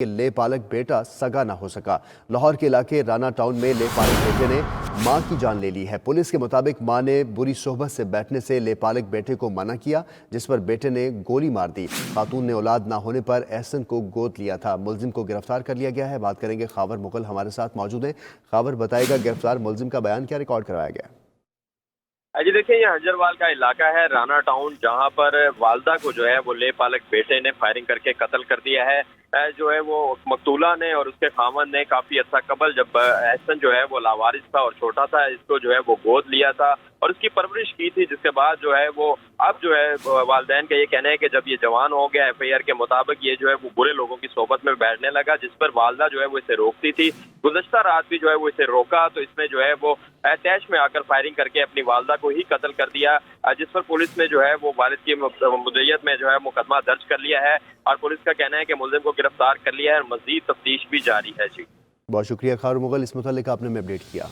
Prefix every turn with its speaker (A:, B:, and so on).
A: کہ لے پالک بیٹا سگا نہ ہو سکا۔ لاہور کے علاقے رانا ٹاؤن میں لے پالک بیٹے نے ماں کی جان لے لی ہے۔ پولیس کے مطابق ماں نے بری صحبت سے بیٹھنے سے لے پالک بیٹے کو منع کیا، جس پر بیٹے نے گولی مار دی۔ خاتون نے اولاد نہ ہونے پر احسن کو گود لیا تھا۔ ملزم کو گرفتار کر لیا گیا ہے۔ بات کریں گے خاور مغل ہمارے ساتھ موجود ہیں۔ خاور بتائے گا گرفتار ملزم کا بیان کیا ریکارڈ کروایا گیا؟
B: جی دیکھیں، یہ ہنجروال کا علاقہ ہے رانا ٹاؤن، جہاں پر والدہ کو جو ہے وہ لے پالک بیٹے نے فائرنگ کر کے قتل کر دیا ہے۔ جو ہے وہ مقتولہ نے اور اس کے خاوند نے کافی عرصہ قبل، جب احسن جو ہے وہ لاوارث تھا اور چھوٹا تھا، اس کو جو ہے وہ گود لیا تھا اور اس کی پرورش کی تھی، جس کے بعد جو ہے وہ اب جو ہے والدین کا یہ کہنا ہے کہ جب یہ جوان ہو گیا، ایف آئی آر کے مطابق یہ جو ہے وہ برے لوگوں کی صحبت میں بیٹھنے لگا، جس پر والدہ جو ہے وہ اسے روکتی تھی۔ گزشتہ رات بھی جو ہے وہ اسے روکا تو اس نے جو ہے وہ تیش میں آ کر فائرنگ کر کے اپنی والدہ کو ہی قتل کر دیا، جس پر پولیس نے جو ہے وہ والد کی مدعیت میں جو ہے مقدمہ درج کر لیا ہے اور پولیس کا کہنا ہے کہ ملزم کو گرفتار کر لیا ہے اور مزید تفتیش بھی جاری ہے۔ جی
A: بہت شکریہ خاور مغل، اس متعلق آپ نے ہمیں اپڈیٹ کیا۔